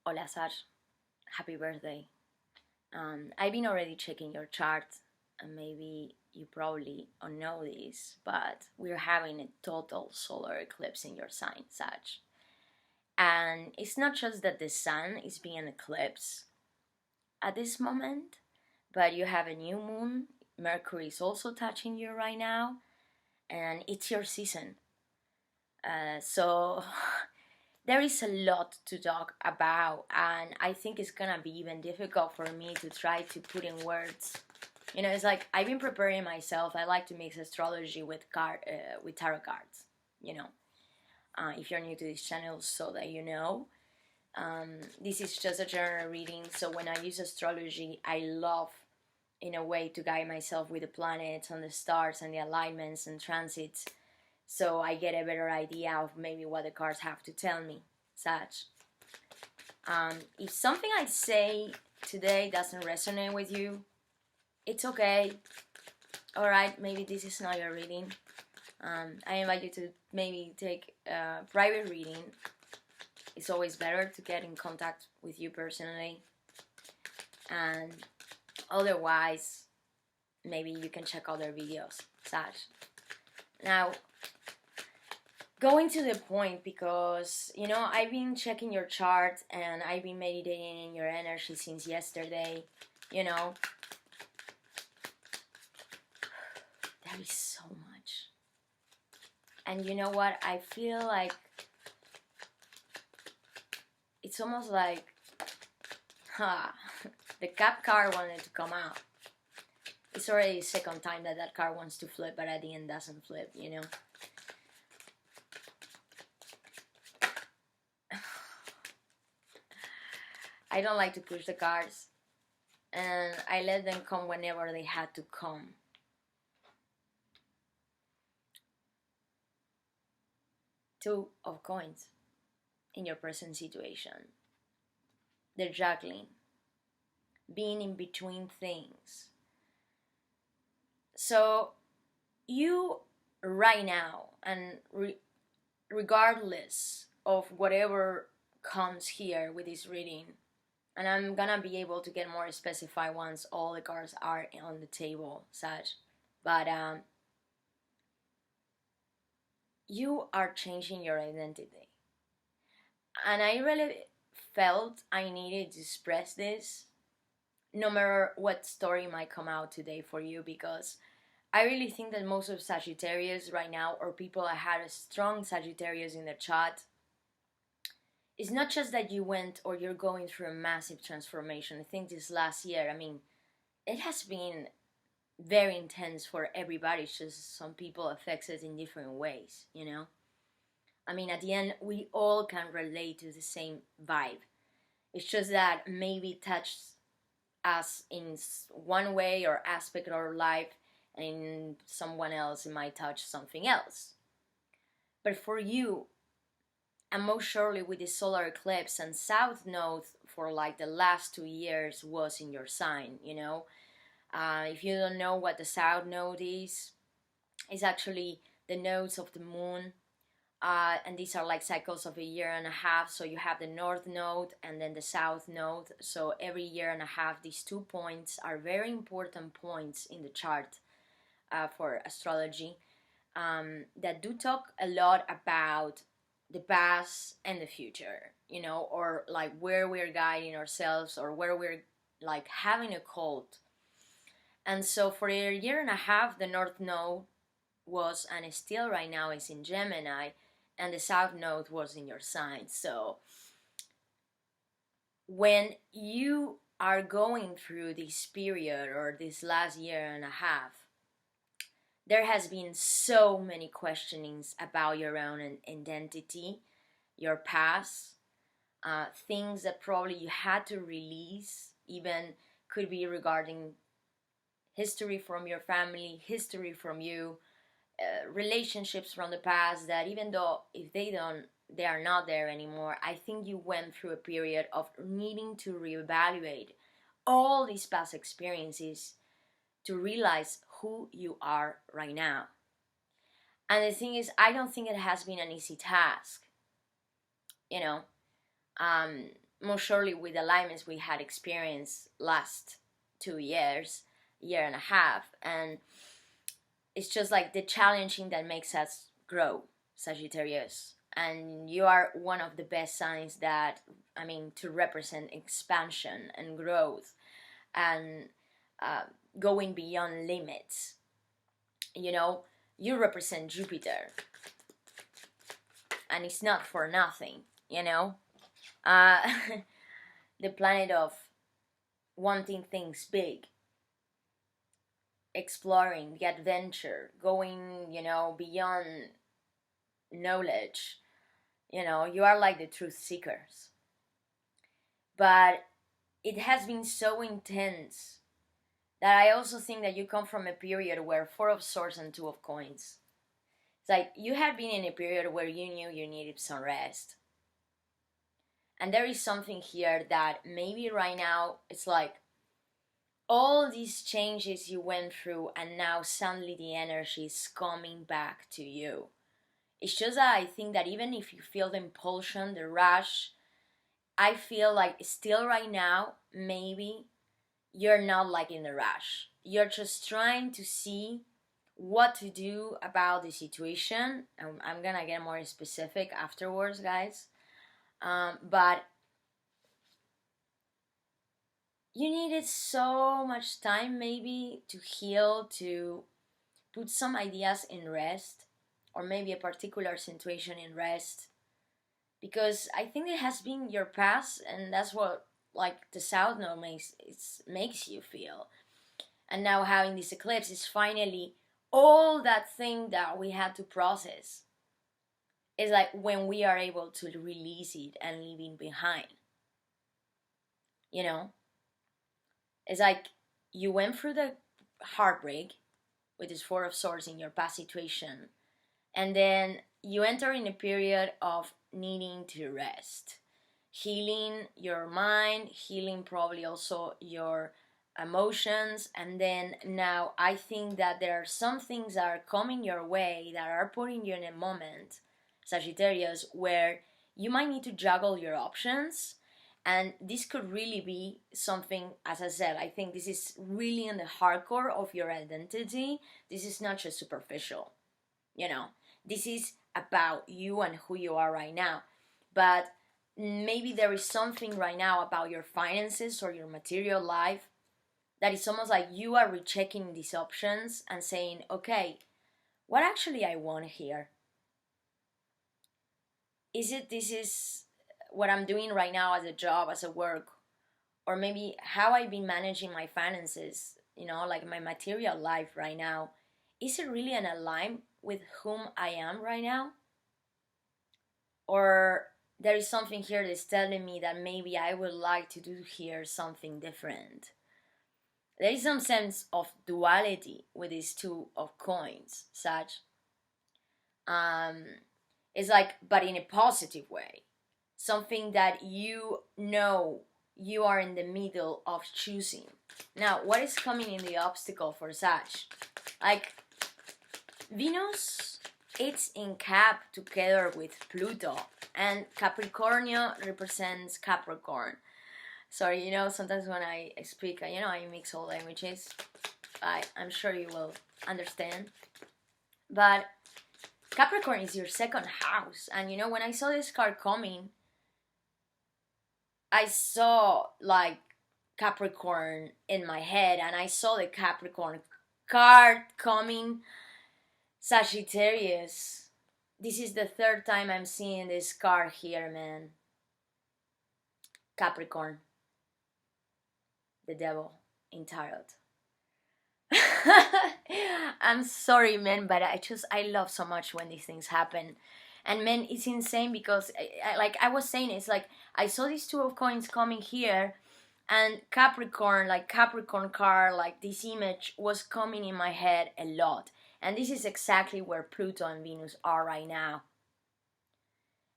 Hola, Sar. Happy birthday. I've been already checking your chart, and maybe you probably don't know this, but we're having a total solar eclipse in your sign, Sag. And it's not just that the sun is being eclipsed at this moment, but you have a new moon. Mercury is also touching you right now, and it's your season. So there is a lot to talk about, and I think it's gonna be even difficult for me to try to put in words. It's like I've been preparing myself. I like to mix astrology with tarot cards. If you're new to this channel, so that you know, this is just a general reading. So when I use astrology, I love, in a way, to guide myself with the planets and the stars and the alignments and transits, so I get a better idea of maybe what the cards have to tell me, such. If something I say today doesn't resonate with you, it's okay. Alright, maybe this is not your reading. I invite you to maybe take a private reading. It's always better to get in contact with you personally. And otherwise, maybe you can check other videos, such. Now, going to the point, because I've been checking your chart and I've been meditating in your energy since yesterday. There is so much, and you know what, I feel like it's almost like the Cup card wanted to come out. It's already the second time that card wants to flip, but at the end doesn't flip. I don't like to push the cards, and I let them come whenever they had to come. Two of coins in your present situation. They're juggling, being in between things. So you right now, and regardless of whatever comes here with this reading, and I'm gonna be able to get more specified once all the cards are on the table, such. But you are changing your identity. And I really felt I needed to express this, no matter what story might come out today for you, because I really think that most of Sagittarius right now, or people that had a strong Sagittarius in the chat, it's not just that you went or you're going through a massive transformation. I think this last year, it has been very intense for everybody. It's just some people affects it in different ways, at the end, we all can relate to the same vibe. It's just that maybe it touched us in one way or aspect of our life, and in someone else it might touch something else. But for you, and most surely with the solar eclipse and south node for like the last 2 years was in your sign, if you don't know what the south node is, it's actually the nodes of the moon, and these are like cycles of a year and a half. So you have the north node and then the south node. So every year and a half, these 2 points are very important points in the chart for astrology, that do talk a lot about the past and the future, or like where we're guiding ourselves, or where we're like having a cult. And so for a year and a half, the north node was, and still right now is, in Gemini, and the south node was in your sign. So when you are going through this period, or this last year and a half, there has been so many questionings about your own identity, your past, things that probably you had to release, even could be regarding history from your family, history from you, relationships from the past, that even though if they are not there anymore, I think you went through a period of needing to reevaluate all these past experiences to realize who you are right now. And the thing is, I don't think it has been an easy task. most surely with the alignments we had experienced last 2 years, year and a half, and it's just like the challenging that makes us grow, Sagittarius. And you are one of the best signs that, I mean, to represent expansion and growth and uh, going beyond limits. You know, you represent Jupiter, and it's not for nothing, you know? Uh, the planet of wanting things big, exploring the adventure, going, you know, beyond knowledge. You know, you are like the truth seekers. But it has been so intense that I also think that you come from a period where Four of Swords and Two of Coins. It's like you had been in a period where you knew you needed some rest. And there is something here that maybe right now it's like all these changes you went through, and now suddenly the energy is coming back to you. It's just that I think that even if you feel the impulsion, the rush, I feel like still right now, maybe you're not like in the rush. You're just trying to see what to do about the situation. I'm gonna get more specific afterwards, guys. But you needed so much time maybe to heal, to put some ideas in rest, or maybe a particular situation in rest, because I think it has been your past, and that's what like the South Node makes you feel. And now having this eclipse is finally all that thing that we had to process. It's like when we are able to release it and leave it behind. You know? It's like you went through the heartbreak with this Four of Swords in your past situation, and then you enter in a period of needing to rest, healing your mind, healing probably also your emotions. And then now I think that there are some things that are coming your way that are putting you in a moment, Sagittarius, where you might need to juggle your options. And this could really be something, as I said, I think this is really in the hardcore of your identity. This is not just superficial, you know. This is about you and who you are right now. But maybe there is something right now about your finances or your material life that is almost like you are rechecking these options and saying, okay, what actually I want here? Is it this is what I'm doing right now as a job, as a work, or maybe how I've been managing my finances, you know, like my material life right now? Is it really an align with whom I am right now? Or there is something here that's telling me that maybe I would like to do here something different. There is some sense of duality with these two of coins, such. It's like, but in a positive way. Something that you know you are in the middle of choosing. Now, what is coming in the obstacle for Sag? Like, Venus, it's in Cap together with Pluto, and Capricornio represents Capricorn. Sorry, you know, sometimes when I speak, you know, I mix all languages. I'm sure you will understand. But Capricorn is your second house, and you know, when I saw this card coming, I saw like Capricorn in my head, and I saw the Capricorn card coming. Sagittarius, this is the third time I'm seeing this card here, man. Capricorn, the devil in tarot. I'm sorry, man, but I love so much when these things happen. And man, it's insane because like I was saying, it's like I saw these two of coins coming here, and Capricorn, like Capricorn card, like this image was coming in my head a lot. And this is exactly where Pluto and Venus are right now.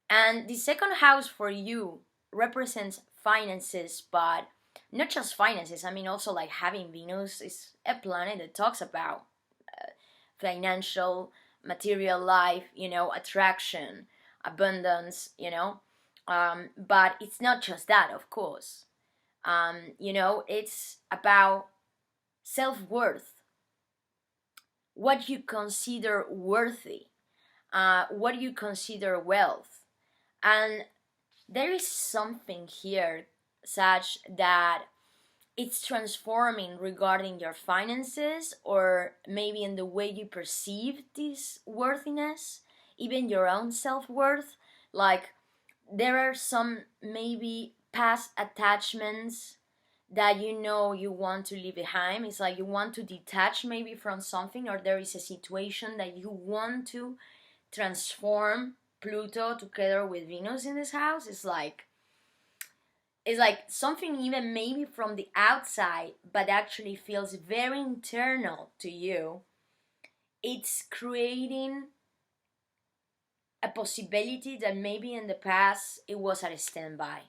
And the second house for you represents finances, but not just finances. I mean, also like having Venus is a planet that talks about financial, material life, you know, attraction, abundance, you know. But it's not just that, of course. It's about self-worth, what you consider worthy, what you consider wealth. And there is something here, such that it's transforming regarding your finances, or maybe in the way you perceive this worthiness, even your own self-worth. Like, there are some maybe past attachments that you want to leave behind. It's like you want to detach maybe from something, or there is a situation that you want to transform Pluto together with Venus in this house. It's like something even maybe from the outside, but actually feels very internal to you. It's creating a possibility that maybe in the past it was at a standby.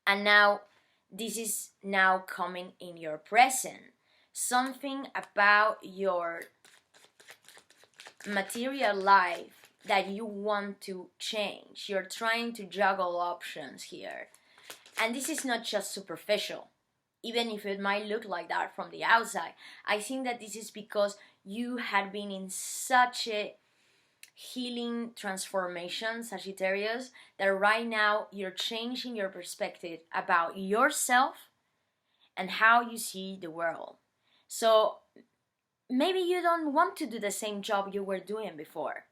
And now this is now coming in your present. Something about your material life that you want to change. You're trying to juggle options here. And this is not just superficial, even if it might look like that from the outside. I think that this is because you had been in such a healing transformation, Sagittarius, that right now you're changing your perspective about yourself and how you see the world. So maybe you don't want to do the same job you were doing before.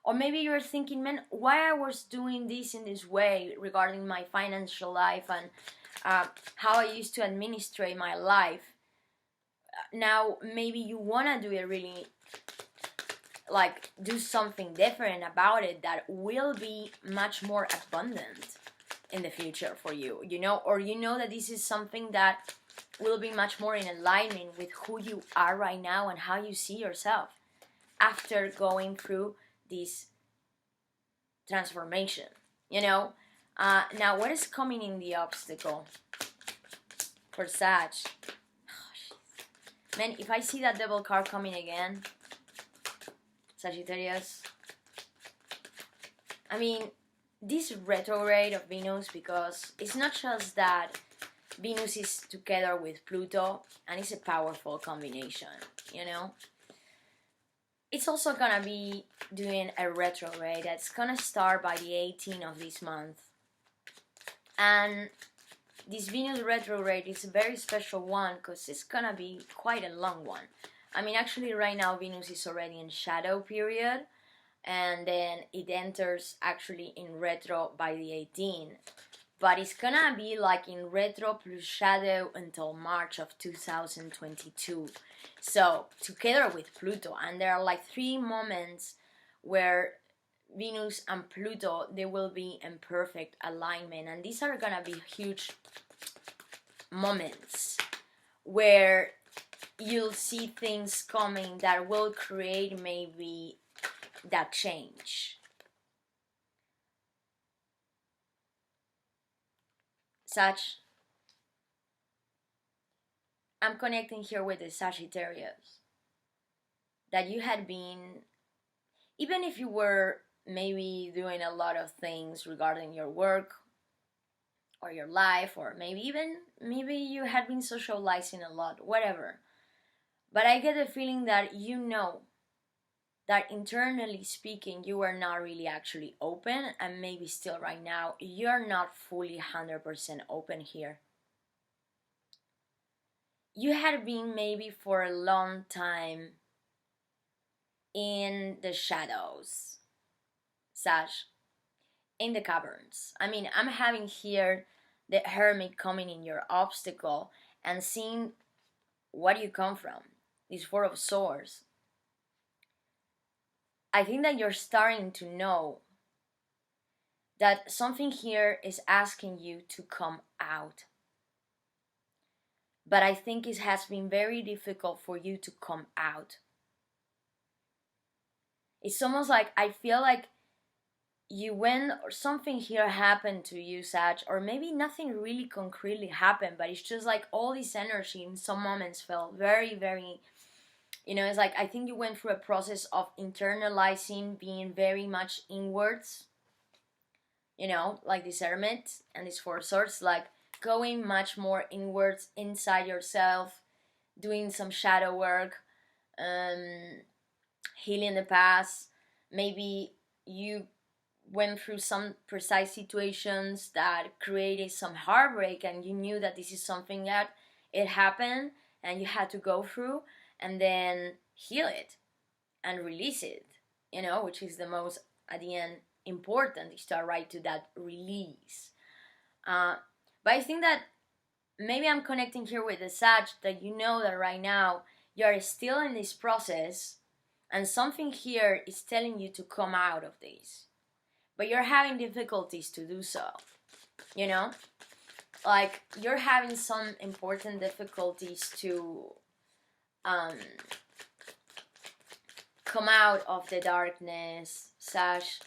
Or maybe you're thinking, man, why I was doing this in this way regarding my financial life and how I used to administrate my life. Now maybe you want to do it really, like, do something different about it that will be much more abundant in the future for you, or that this is something that will be much more in alignment with who you are right now and how you see yourself after going through this transformation. Now what is coming in the obstacle for Sag? Man, if I see that Devil card coming again, Sagittarius, I mean, this retrograde of Venus, because it's not just that Venus is together with Pluto, and it's a powerful combination, It's also gonna be doing a retrograde that's gonna start by the 18th of this month. And this Venus retrograde is a very special one because it's gonna be quite a long one. I mean, actually right now Venus is already in shadow period, and then it enters actually in retro by the 18th. But it's gonna be like in retro plus shadow until March of 2022. So together with Pluto, and there are like 3 moments where Venus and Pluto, they will be in perfect alignment, and these are gonna be huge moments where you'll see things coming that will create maybe that change. Sag, I'm connecting here with the Sagittarius, that you had been, even if you were maybe doing a lot of things regarding your work or your life, or maybe you had been socializing a lot, whatever. But I get the feeling that that internally speaking, you are not really actually open, and maybe still right now, you're not fully 100% open here. You had been maybe for a long time in the shadows, Sag, in the caverns. I mean, I'm having here the Hermit coming in your obstacle and seeing what you come from. This 4 of Swords. I think that you're starting to know that something here is asking you to come out. But I think it has been very difficult for you to come out. It's almost like I feel like you went, or something here happened to you, Sag, or maybe nothing really concretely happened, but it's just like all this energy in some moments felt very, very, it's like I think you went through a process of internalizing, being very much inwards, you know, like this Hermit and this Four of Swords, like going much more inwards inside yourself, doing some shadow work, um, healing the past. Maybe you went through some precise situations that created some heartbreak, and you knew that this is something that it happened and you had to go through, and then heal it and release it, you know, which is the most, at the end, important, is to arrive to that release. uh, but I think that maybe I'm connecting here with the Sag, that you know that right now you're still in this process, and something here is telling you to come out of this, but you're having difficulties to do so, you know, like you're having some important difficulties to um, come out of the darkness, Sash.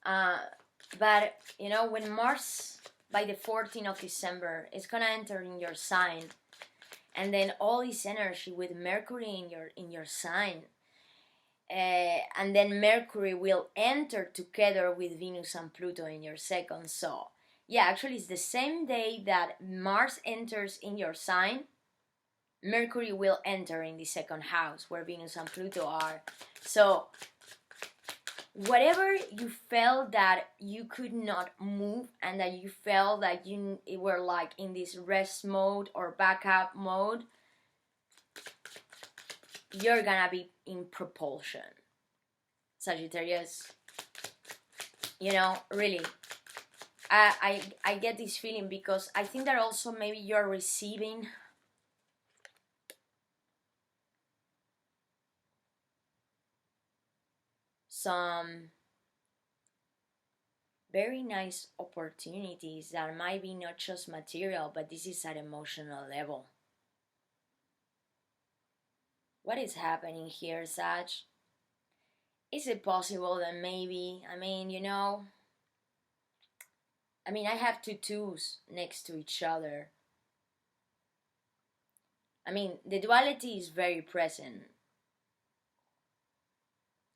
Uh, but you know, when Mars by the 14th of December is gonna enter in your sign, and then all this energy with Mercury in your sign, and then Mercury will enter together with Venus and Pluto in your second. So yeah, actually it's the same day that Mars enters in your sign, Mercury will enter in the second house where Venus and Pluto are. So whatever you felt that you could not move, and that you felt that you were like in this rest mode or backup mode, you're gonna be in propulsion, Sagittarius. You know, really, I get this feeling, because I think that also maybe you're receiving some very nice opportunities that might be not just material, but this is at emotional level. What is happening here, Sag? Is it possible that maybe, I mean, you know, I mean, I have two twos next to each other. I mean, the duality is very present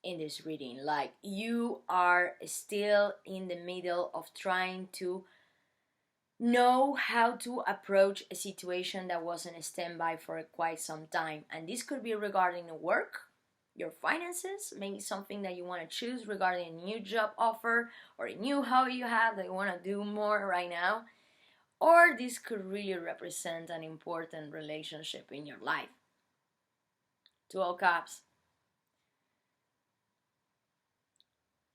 in this reading. Like, you are still in the middle of trying to know how to approach a situation that was in a standby for quite some time. And this could be regarding work, your finances, maybe something that you want to choose regarding a new job offer or a new hobby you have that you want to do more right now. Or this could really represent an important relationship in your life. Two of Cups.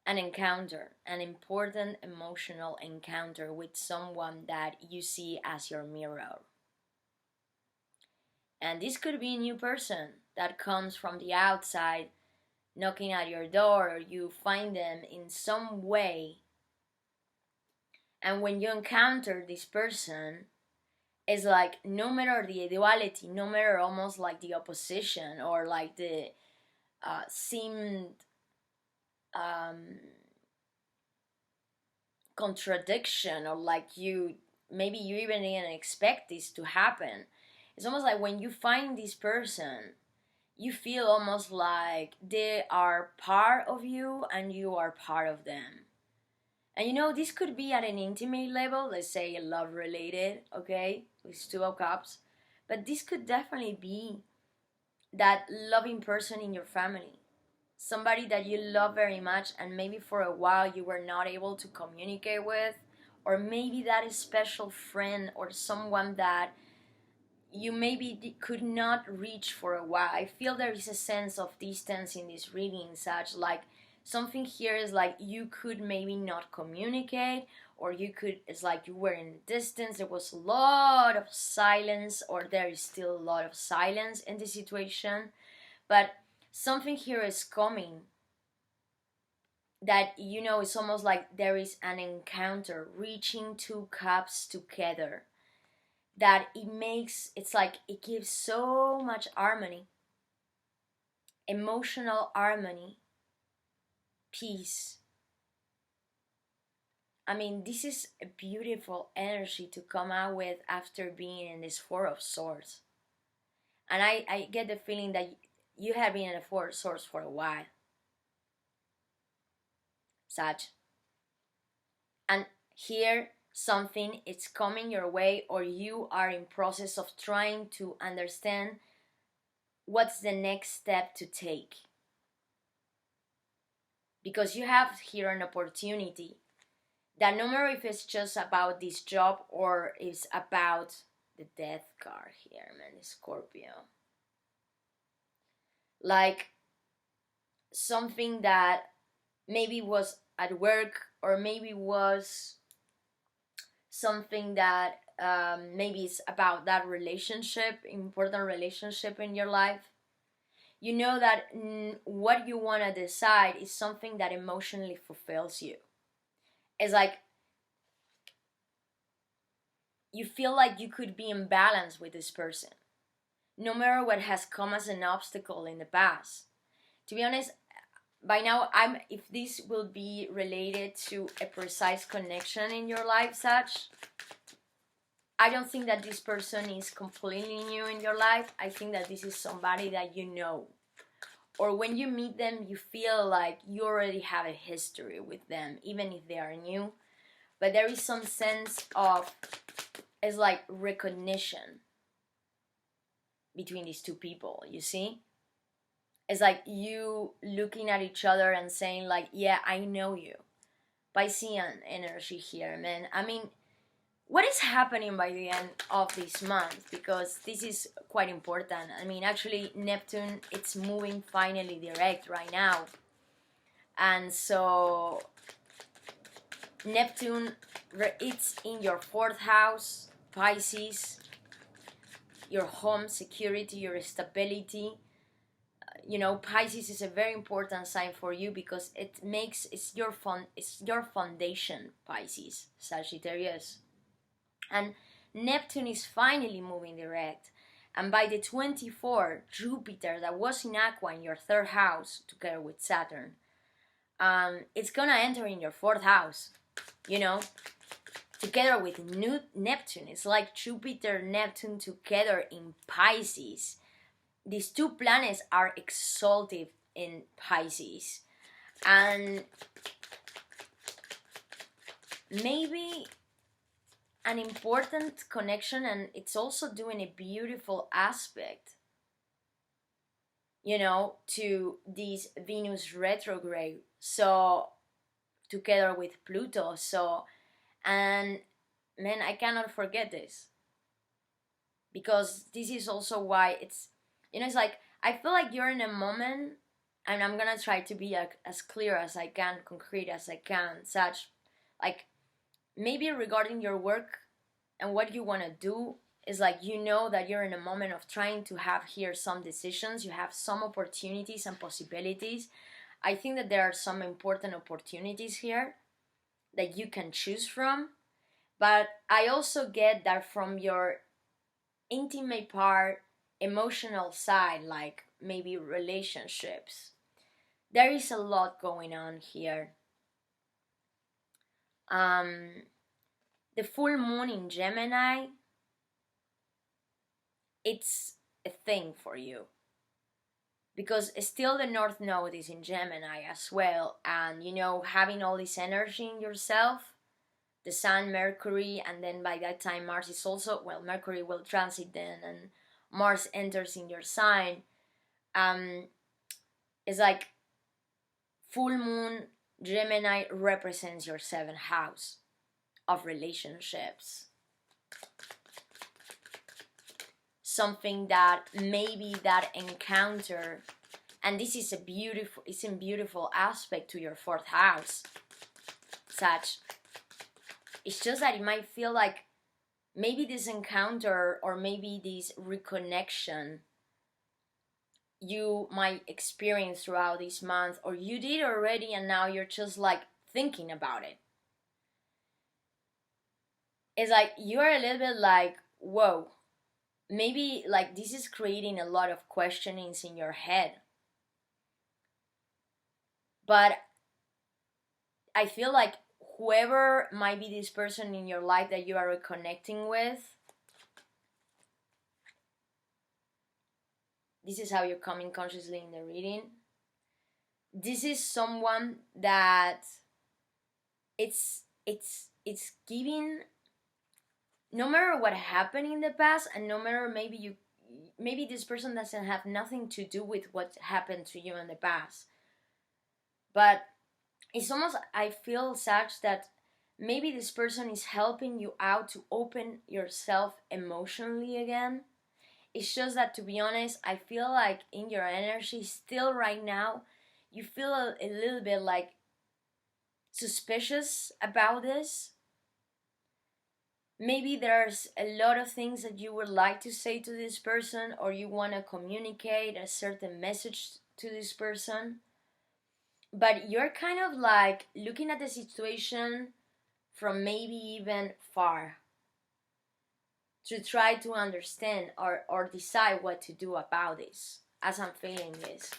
An encounter, an important emotional encounter with someone that you see as your mirror. And this could be a new person that comes from the outside knocking at your door, or you find them in some way. And when you encounter this person, it's like no matter the duality, no matter almost like the opposition or like the seemed um, contradiction, or like you maybe you even didn't expect this to happen. It's almost like when you find this person, you feel almost like they are part of you and you are part of them. And you know, this could be at an intimate level, let's say love related, okay, with Two of Cups. But this could definitely be that loving person in your family. Somebody that you love very much, and maybe for a while you were not able to communicate with. Or maybe that special friend or someone that you maybe could not reach for a while. I feel there is a sense of distance in this reading, such like something here is like you could maybe not communicate, or you could, it's like you were in the distance, there was a lot of silence, or there is still a lot of silence in the situation. But something here is coming that, you know, it's almost like there is an encounter, reaching two cups together, that it makes, it's like it gives so much harmony, emotional harmony, peace. I mean, this is a beautiful energy to come out with after being in this Four of Swords. And I get the feeling that you have been in a Four of Swords for a while, Sag. And here something is coming your way, or you are in process of trying to understand what's the next step to take. Because you have here an opportunity that, no matter if it's just about this job or it's about the death card here, man, Scorpio. Like something that maybe was at work, or maybe was something that maybe it's about that relationship, important relationship in your life. You know that what you want to decide is something that emotionally fulfills you. It's like you feel like you could be in balance with this person, no matter what has come as an obstacle in the past. To be honest, by now, if this will be related to a precise connection in your life, such, I don't think that this person is completely new in your life. I think that this is somebody that you know. Or when you meet them, you feel like you already have a history with them, even if they are new. But there is some sense of, it's like recognition between these two people, you see? It's like you looking at each other and saying like, yeah, I know you. Piscean energy here, man. I mean, what is happening by the end of this month? Because this is quite important. I mean, actually, Neptune, it's moving finally direct right now. And so, Neptune, it's in your 4th house, Pisces, your home security, your stability. You know, Pisces is a very important sign for you because it's your foundation, Pisces, Sagittarius. And Neptune is finally moving direct. And by the 24th, Jupiter, that was in Aqua in your 3rd house, together with Saturn, it's gonna enter in your 4th house, you know, together with Neptune. It's like Jupiter, Neptune together in Pisces. These two planets are exalted in Pisces. And maybe an important connection, and it's also doing a beautiful aspect, you know, to this Venus retrograde, so together with Pluto. So, and man, I cannot forget this, because this is also why it's, you know, it's like I feel like you're in a moment, and I'm gonna try to be as clear as I can, concrete as I can, such like maybe regarding your work and what you want to do, is like, you know that you're in a moment of trying to have here some decisions. You have some opportunities and possibilities. I think that there are some important opportunities here that you can choose from. But I also get that from your intimate part, emotional side, like maybe relationships, there is a lot going on here. The full moon in Gemini, it's a thing for you, because still the North Node is in Gemini as well, and you know, having all this energy in yourself, the Sun, Mercury, and then by that time Mars is also, well, Mercury will transit then, and Mars enters in your sign. It's like full moon Gemini represents your 7th house of relationships. Something that maybe that encounter, and this is a beautiful aspect to your 4th house, such, it's just that it might feel like maybe this encounter or maybe this reconnection you might experience throughout this month, or you did already and now you're just like thinking about it. It's like you're a little bit like, whoa, maybe like this is creating a lot of questionings in your head. But I feel like whoever might be this person in your life that you are reconnecting with, this is how you're coming consciously in the reading. This is someone that it's it's giving, no matter what happened in the past, and no matter maybe this person doesn't have nothing to do with what happened to you in the past, but it's almost, I feel such that maybe this person is helping you out to open yourself emotionally again. It's just that, to be honest, I feel like in your energy still right now, you feel a little bit like suspicious about this. Maybe there's a lot of things that you would like to say to this person, or you want to communicate a certain message to this person, but you're kind of like looking at the situation from maybe even far to try to understand or decide what to do about this, as I'm feeling this.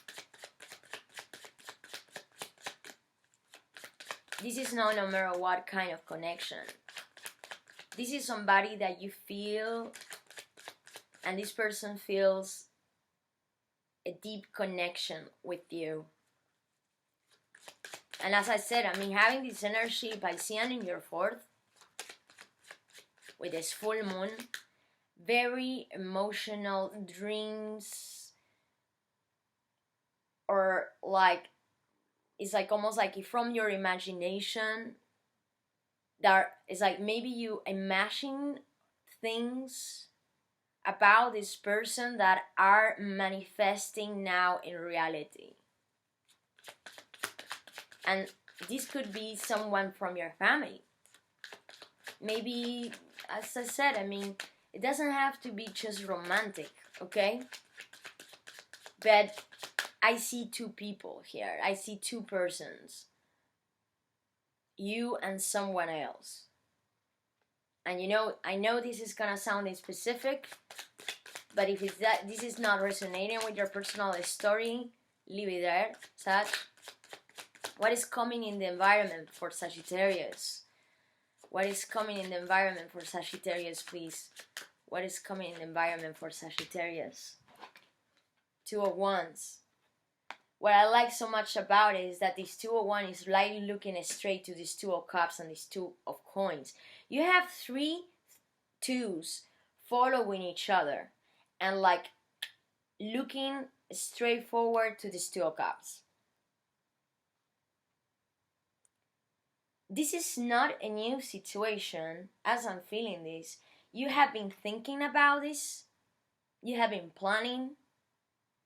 This is not no matter what kind of connection. This is somebody that you feel, and this person feels a deep connection with you. And as I said, I mean, having this energy by seeing in your fourth, with this full moon, very emotional dreams, or like, it's like almost like if from your imagination, that it's like maybe you imagine things about this person that are manifesting now in reality. And this could be someone from your family. Maybe, as I said, I mean, it doesn't have to be just romantic, okay? But I see two people here. I see two persons. You and someone else. And you know, I know this is gonna sound specific, but if it's that this is not resonating with your personal story, leave it there, Sag. What is coming in the environment for Sagittarius? What is coming in the environment for Sagittarius, please? What is coming in the environment for Sagittarius? Two of Wands. What I like so much about it is that this Two of Wands is lightly looking straight to this Two of Cups and this Two of Coins. You have three twos following each other and like looking straight forward to this Two of Cups. This is not a new situation, as I'm feeling this. You have been thinking about this. You have been planning.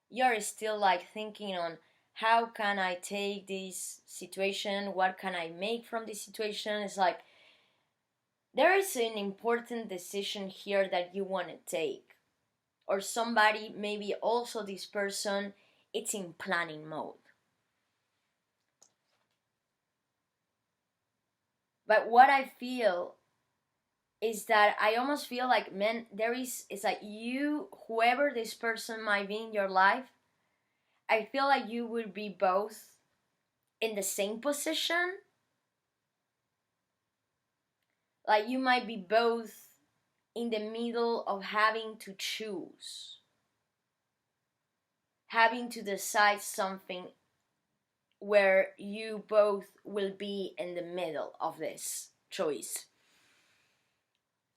You're still like thinking on how can I take this situation? What can I make from this situation? It's like there is an important decision here that you want to take. Or somebody, maybe also this person, it's in planning mode. But what I feel is that I almost feel like, man, it's like you, whoever this person might be in your life, I feel like you would be both in the same position. Like you might be both in the middle of having to choose. Having to decide something where you both will be in the middle of this choice.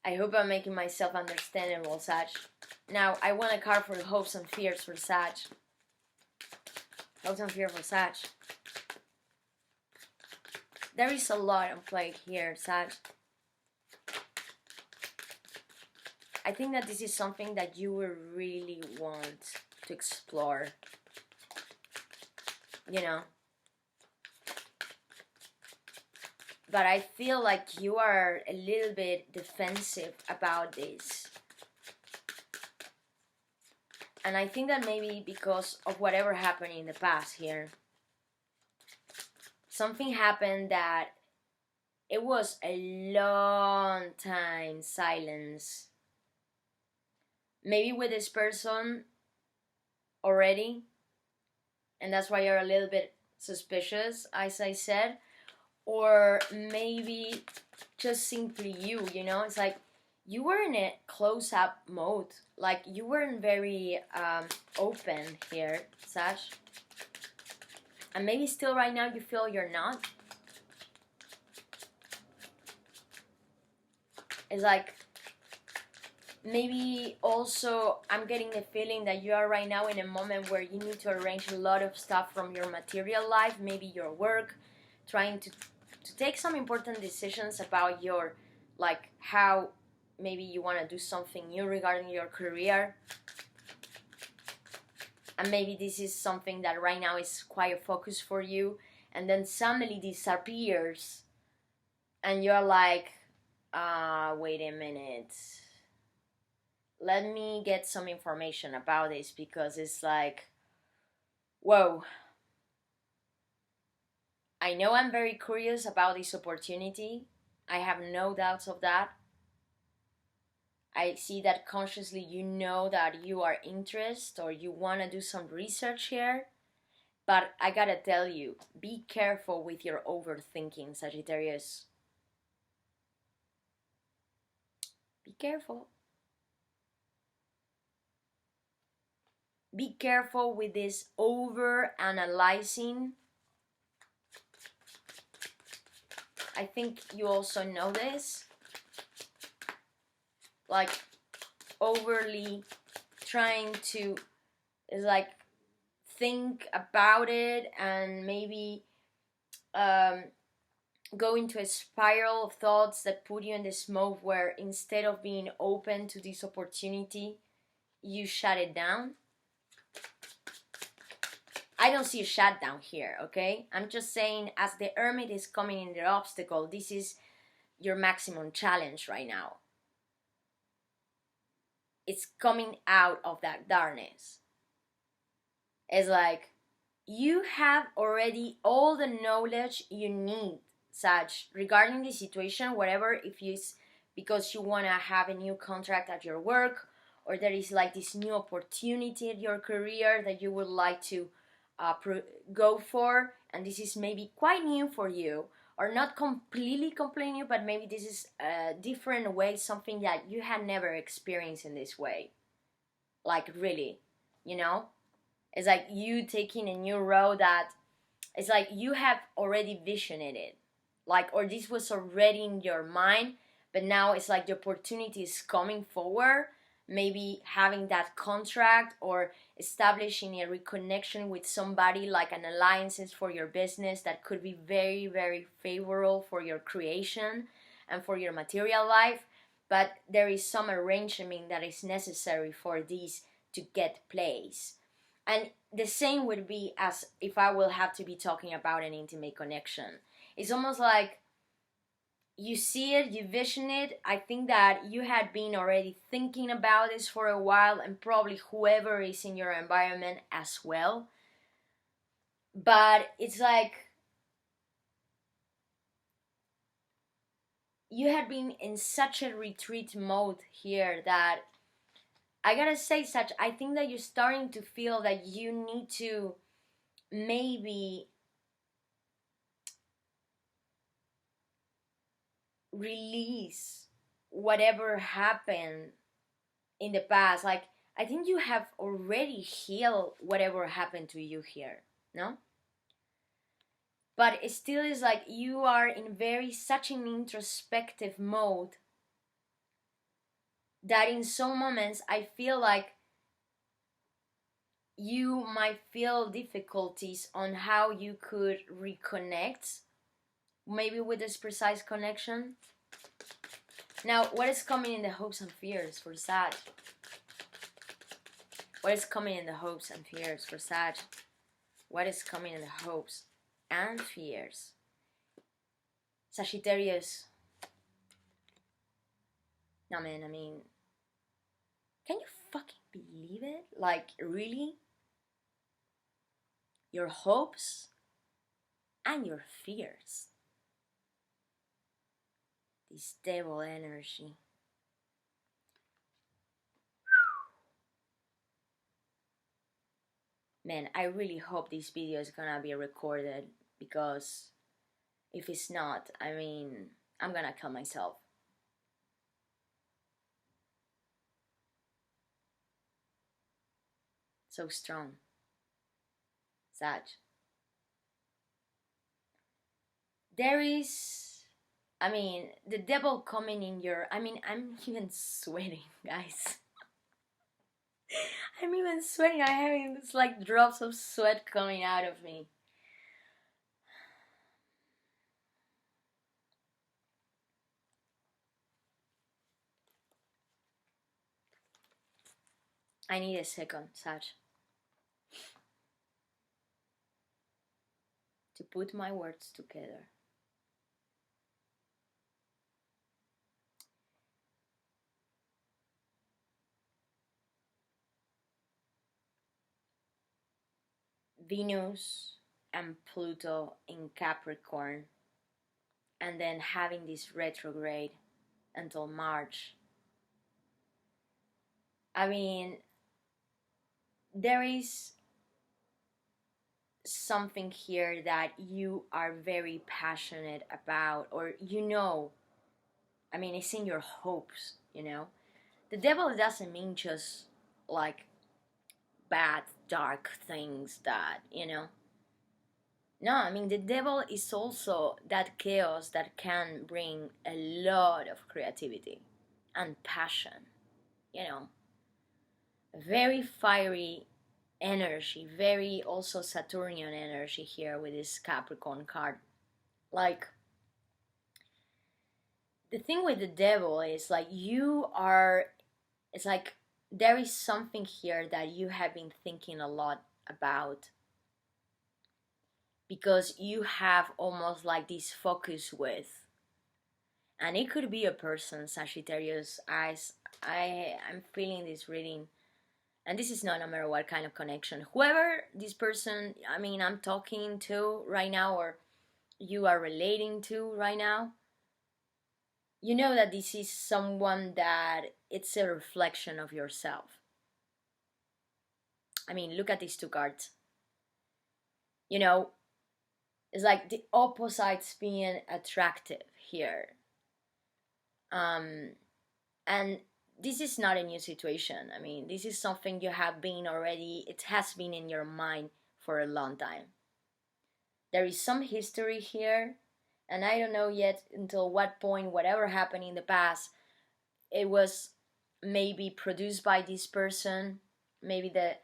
I hope I'm making myself understandable, Sag. Now, I want a card for hopes and fears for Sag. Hopes and fears for Sag. There is a lot on play here, Sag. I think that this is something that you will really want to explore. You know? But I feel like you are a little bit defensive about this. And I think that maybe because of whatever happened in the past here. Something happened that it was a long time silence. Maybe with this person already. And that's why you're a little bit suspicious, as I said. Or maybe just simply you know, it's like you were in a close-up mode, like you weren't very open here, Sag. And maybe still right now you feel you're not. It's like, maybe also I'm getting the feeling that you are right now in a moment where you need to arrange a lot of stuff from your material life, maybe your work, trying to take some important decisions about your, like, how maybe you want to do something new regarding your career. And maybe this is something that right now is quite a focus for you, and then suddenly disappears and you're like, wait a minute, let me get some information about this, because it's like, whoa, I know I'm very curious about this opportunity. I have no doubts of that. I see that consciously you know that you are interested or you want to do some research here. But I gotta tell you, be careful with your overthinking, Sagittarius. Be careful. Be careful with this over analyzing. I think you also know this. Like, overly trying to, is like, think about it and maybe go into a spiral of thoughts that put you in this mode where instead of being open to this opportunity, you shut it down. I don't see a shutdown here, okay? I'm just saying, as the Hermit is coming in the obstacle, this is your maximum challenge right now. It's coming out of that darkness. It's like, you have already all the knowledge you need, Sag, regarding the situation, whatever, if it's because you want to have a new contract at your work, or there is like this new opportunity in your career that you would like to go for, and this is maybe quite new for you, or not completely new, but maybe this is a different way, something that you had never experienced in this way. Like, really, you know? It's like you taking a new road that it's like you have already visioned it. Like, or this was already in your mind, but now it's like the opportunity is coming forward. Maybe having that contract or establishing a reconnection with somebody, like an alliances for your business that could be very, very favorable for your creation and for your material life. But there is some arrangement that is necessary for this to get place. And the same would be as if I will have to be talking about an intimate connection. It's almost like you see it, you vision it. I think that you had been already thinking about this for a while, and probably whoever is in your environment as well. But it's like you had been in such a retreat mode here that I gotta say, Sach, I think that you're starting to feel that you need to maybe release whatever happened in the past. Like, I think you have already healed whatever happened to you here, no? But it still is like you are in very such an introspective mode that in some moments I feel like you might feel difficulties on how you could reconnect, maybe with this precise connection. Now, what is coming in the hopes and fears for Sag? What is coming in the hopes and fears for Sag? What is coming in the hopes and fears? Sagittarius. No, man, I mean, can you fucking believe it? Like, really? Your hopes and your fears. This devil energy. Man, I really hope this video is gonna be recorded, because if it's not, I mean, I'm gonna kill myself. So strong. Sag. There is I mean, the devil coming in your. I mean, I'm even sweating, guys. I'm even sweating. I'm having this like drops of sweat coming out of me. I need a second, Sag, to put my words together. Venus and Pluto in Capricorn, and then having this retrograde until March. I mean, there is something here that you are very passionate about, or I mean, it's in your hopes. The devil doesn't mean just like bad, dark things that. No, I mean, the devil is also that chaos that can bring a lot of creativity and passion, you know, very fiery energy, very also Saturnian energy here with this Capricorn card. Like, the thing with the devil is like it's like there is something here that you have been thinking a lot about because you have almost like this focus with, and it could be a person, Sagittarius. I'm feeling this reading, and this is not no matter what kind of connection, whoever this person, I mean, I'm talking to right now, or you are relating to right now, you know that this is someone that it's a reflection of yourself. I mean, look at these two cards. You know, it's like the opposites being attractive here. And this is not a new situation. I mean, this is something you have been already, it has been in your mind for a long time. There is some history here, and I don't know yet until what point, whatever happened in the past, it was maybe produced by this person. Maybe the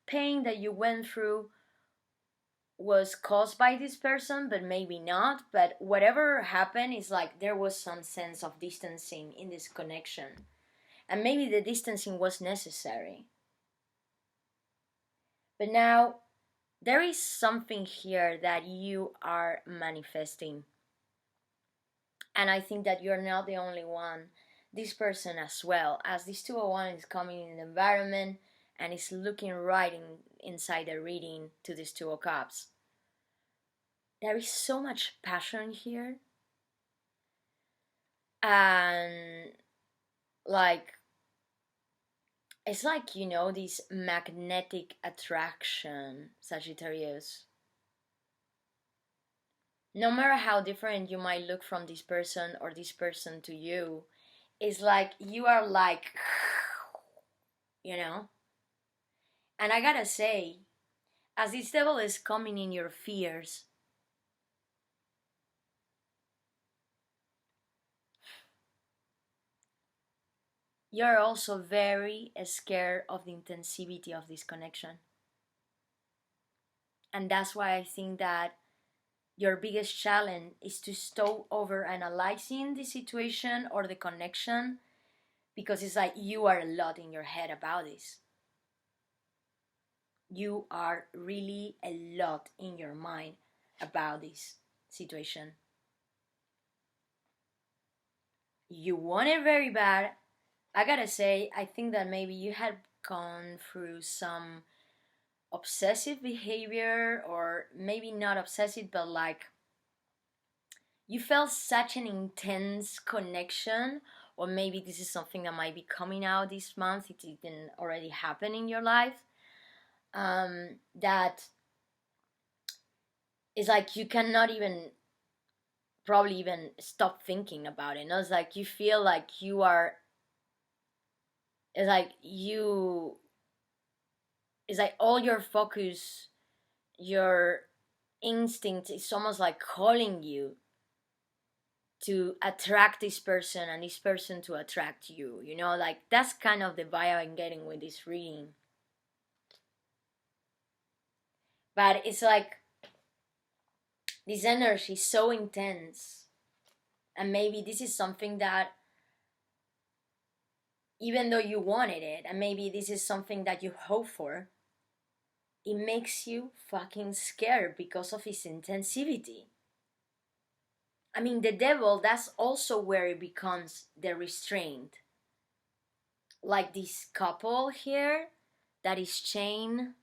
pain that you went through was caused by this person, but maybe not. But whatever happened is like there was some sense of distancing in this connection. And maybe the distancing was necessary. But now there is something here that you are manifesting. And I think that you're not the only one. This person as well, as this 201 is coming in the environment and is looking right inside the reading to this 2 of Cups. There is so much passion here. And like, it's like, this magnetic attraction, Sagittarius. No matter how different you might look from this person or this person to you, it's like you are like, you know? And I gotta say, as this devil is coming in your fears, you're also very scared of the intensity of this connection. And that's why I think that your biggest challenge is to stop over analyzing the situation or the connection, because it's like you are a lot in your head about this. You are really a lot in your mind about this situation. You want it very bad. I gotta say, I think that maybe you had gone through some obsessive behavior, or maybe not obsessive, but like you felt such an intense connection, or maybe this is something that might be coming out this month, it didn't already happen in your life, that is like you cannot even probably even stop thinking about it. It's like you feel like you are, it's like you, it's like all your focus, your instinct is almost like calling you to attract this person and this person to attract you. You know, like that's kind of the vibe I'm getting with this reading. But it's like this energy is so intense. And maybe this is something that, even though you wanted it, and maybe this is something that you hope for, it makes you fucking scared because of its intensivity. I mean, the devil, that's also where it becomes the restraint. Like this couple here that is chained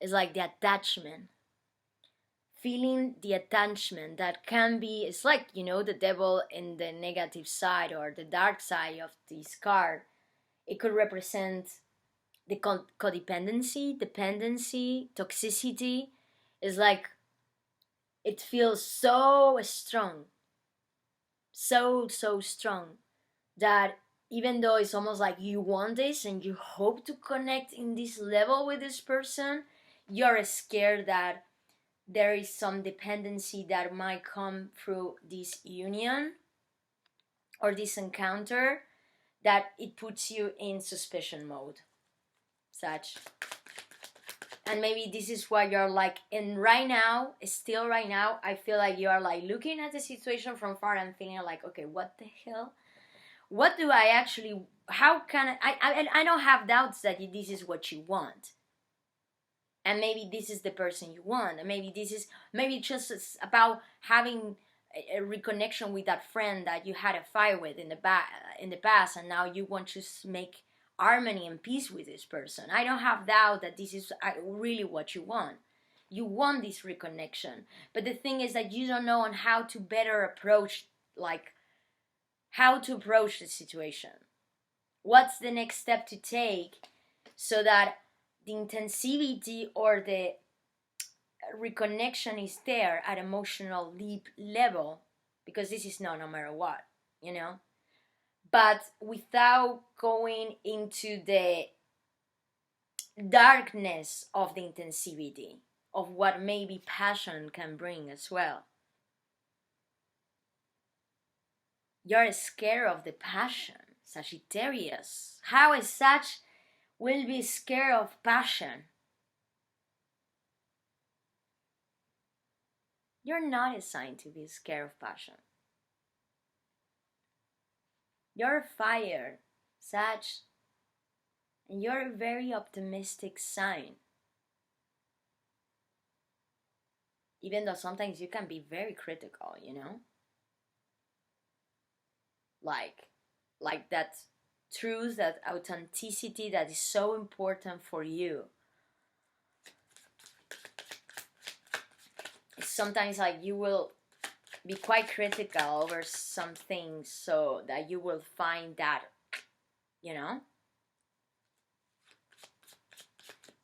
is like the attachment. Feeling the attachment that can be, it's like, you know, the devil in the negative side or the dark side of this card. It could represent the codependency, dependency, toxicity. Is like it feels so strong, so strong, that even though it's almost like you want this and you hope to connect in this level with this person, you're scared that there is some dependency that might come through this union or this encounter, that it puts you in suspicion mode, such. And maybe this is why you're like, and right now, still right now, I feel like you are like looking at the situation from far and feeling like, okay, what the hell? What do I actually, how can I don't have doubts that this is what you want. And maybe this is the person you want. And maybe this is, maybe just about having a reconnection with that friend that you had a fight with in the past, and now you want to make harmony and peace with this person. I don't have doubt that this is really what you want. You want this reconnection, but the thing is that you don't know on how to better approach, like how to approach the situation. What's the next step to take so that the intensivity or the reconnection is there at emotional deep level, because this is no matter what, you know, but without going into the darkness of the intensivity of what maybe passion can bring as well. You're scared of the passion, Sagittarius. How is such will be scared of passion? You're not assigned to be scared of passion. You're a fire, Sag, and you're a very optimistic sign. Even though sometimes you can be very critical, you know? Like that truth, that authenticity that is so important for you. Sometimes like you will be quite critical over some things so that you will find that, you know?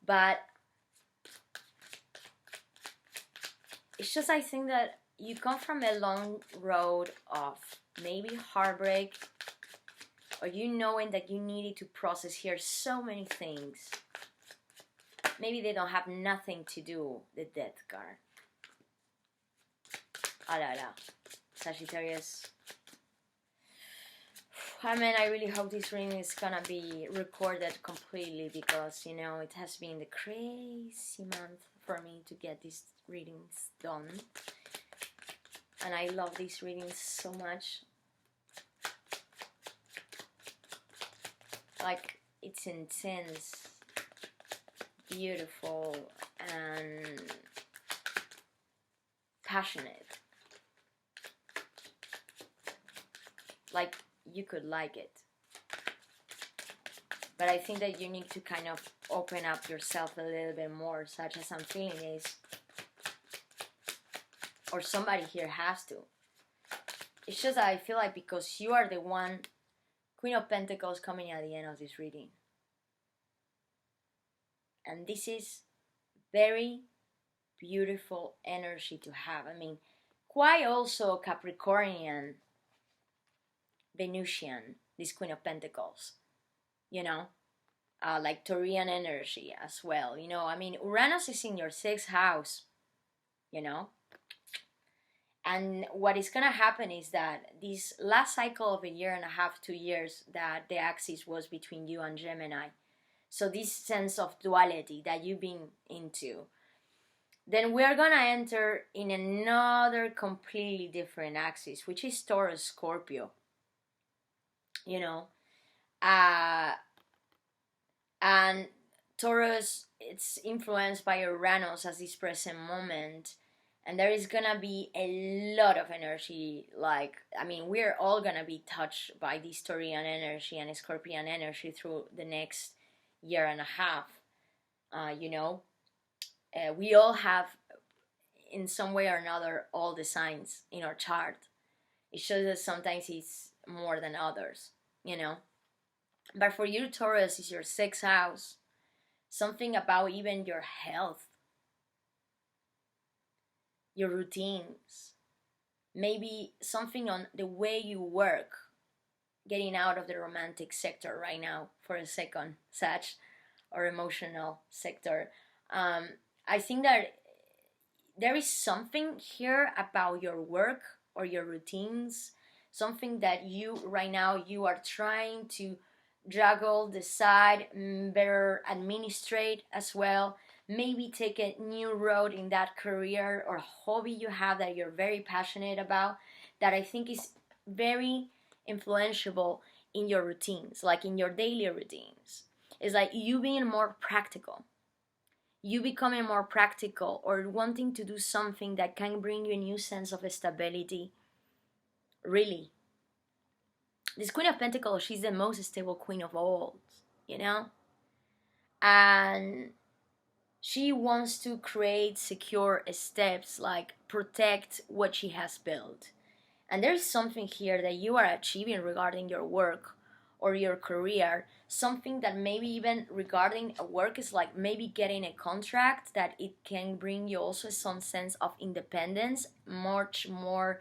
But it's just, I think that you come from a long road of maybe heartbreak, or you knowing that you needed to process here so many things. Maybe they don't have nothing to do with the death card. Ah la la. Sagittarius. I mean, I really hope this reading is gonna be recorded completely, because, you know, it has been the crazy month for me to get these readings done. And I love these readings so much. Like, it's intense, beautiful, and passionate. Like, you could like it. But I think that you need to kind of open up yourself a little bit more, such as I'm feeling is, or somebody here has to. It's just that I feel like because you are the one, Queen of Pentacles coming at the end of this reading. And this is very beautiful energy to have. I mean, quite also Capricornian, Venusian, this Queen of Pentacles, you know, like Taurian energy as well, you know. I mean, Uranus is in your 6th house, you know, And what is gonna happen is that this last cycle of a year and a half, 2 years, that the axis was between you and Gemini, so this sense of duality that you've been into, then we're gonna enter in another completely different axis, which is Taurus Scorpio. You know, uh, and Taurus, it's influenced by Uranus at this present moment, and there is gonna be a lot of energy. Like, I mean, we're all gonna be touched by this Taurian energy and Scorpion energy through the next year and a half. You know, we all have, in some way or another, all the signs in our chart. It shows that sometimes it's more than others, you know. But for you, Taurus is your sixth house. Something about even your health, your routines, maybe something on the way you work, getting out of the romantic sector right now for a second, Sag, or emotional sector. I think that there is something here about your work or your routines, something that you right now you are trying to juggle, decide, better administrate as well. Maybe take a new road in that career or hobby you have that you're very passionate about, that I think is very influential in your routines, like in your daily routines. It's like you being more practical, you becoming more practical, or wanting to do something that can bring you a new sense of stability. Really, this Queen of Pentacles, she's the most stable queen of all, you know? And she wants to create secure steps, like protect what she has built. And there's something here that you are achieving regarding your work or your career, something that maybe even regarding a work is like maybe getting a contract that it can bring you also some sense of independence, much more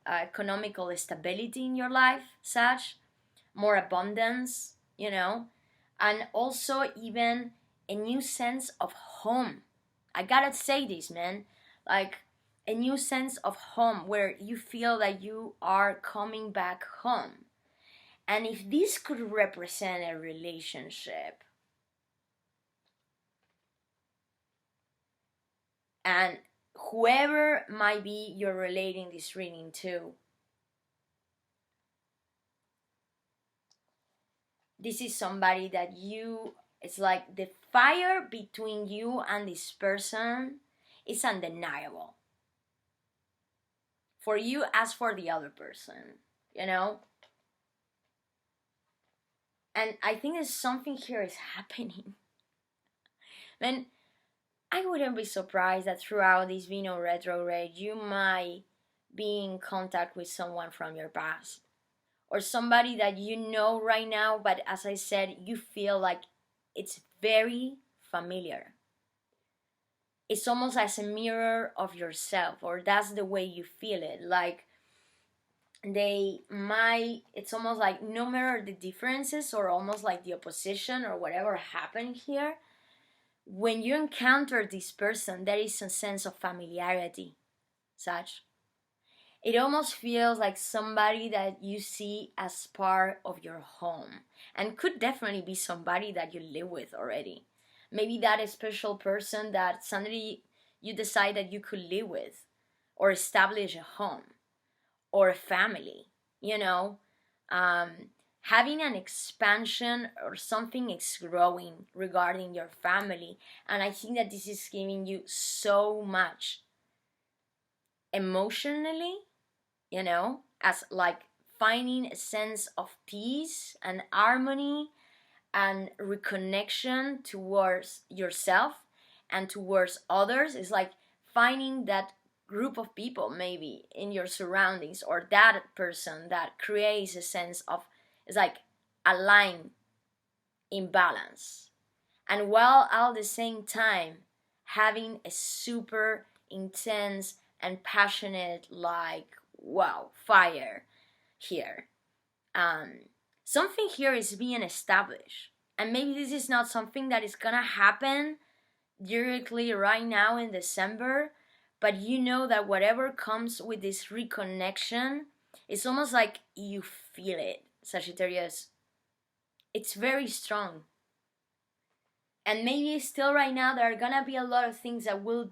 economical stability in your life, such more abundance, you know, and also even a new sense of home. I gotta say this, man, like a new sense of home where you feel that you are coming back home. And if this could represent a relationship, and whoever might be you're relating this reading to, this is somebody that you, it's like the fire between you and this person is undeniable. For you as for the other person, you know? And I think there's something here is happening. Man, I wouldn't be surprised that throughout this Venus retrograde, you might be in contact with someone from your past. Or somebody that you know right now, but as I said, you feel like it's very familiar. It's almost as a mirror of yourself, or that's the way you feel it. Like it's almost like no matter the differences or almost like the opposition or whatever happened here, when you encounter this person, there is a sense of familiarity, such. It almost feels like somebody that you see as part of your home, and could definitely be somebody that you live with already. Maybe that special person that suddenly you decide that you could live with or establish a home or a family, you know. Having an expansion or something is growing regarding your family, and I think that this is giving you so much emotionally, you know, as like finding a sense of peace and harmony and reconnection towards yourself and towards others. Is like finding that group of people maybe in your surroundings, or that person that creates a sense of, it's like align in balance, and while at the same time having a super intense and passionate, like, wow, fire here. Something here is being established, and maybe this is not something that is gonna happen directly right now in December, but you know that whatever comes with this reconnection, it's almost like you feel it, Sagittarius. It's very strong. And maybe still right now there are gonna be a lot of things that will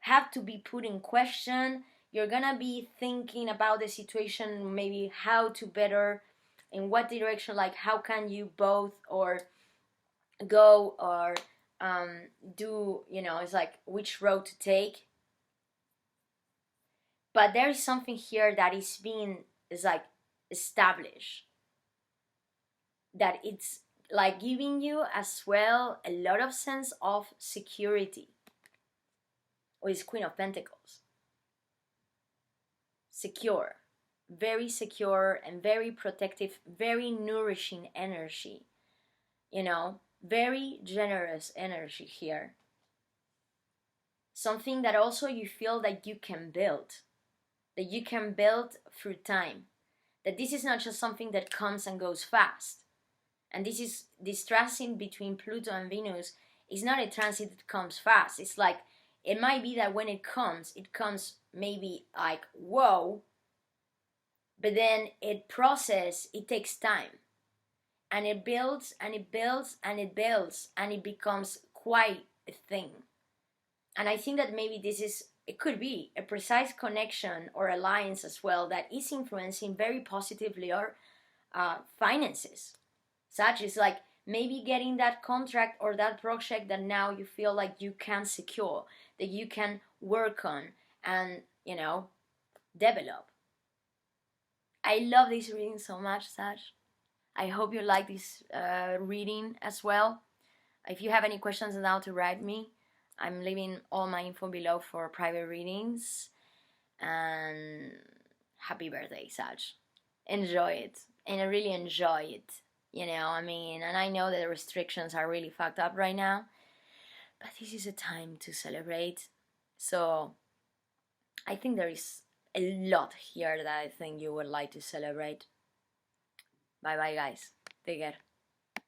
have to be put in question. You're gonna be thinking about the situation, maybe how to better, in what direction, like how can you both or go or do, it's like which road to take. But there is something here that is like established, that it's like giving you as well a lot of sense of security with Queen of Pentacles. Secure, very secure and very protective, very nourishing energy, very generous energy here. Something that also you feel that you can build, through time, that this is not just something that comes and goes fast. And this transit between Pluto and Venus is not a transit that comes fast. It's like, it might be that when it comes maybe like, whoa, but then it takes time. And it builds and it builds and it builds and it becomes quite a thing. And I think that maybe it could be a precise connection or alliance as well that is influencing very positively our finances. Such is like maybe getting that contract or that project that now you feel like you can secure, that you can work on and, develop. I love this reading so much, Saj. I hope you like this reading as well. If you have any questions now to write me, I'm leaving all my info below for private readings. And happy birthday, Saj. Enjoy it. And I really enjoy it. And I know that the restrictions are really fucked up right now, but this is a time to celebrate. So I think there is a lot here that I think you would like to celebrate. Bye bye, guys. Take care.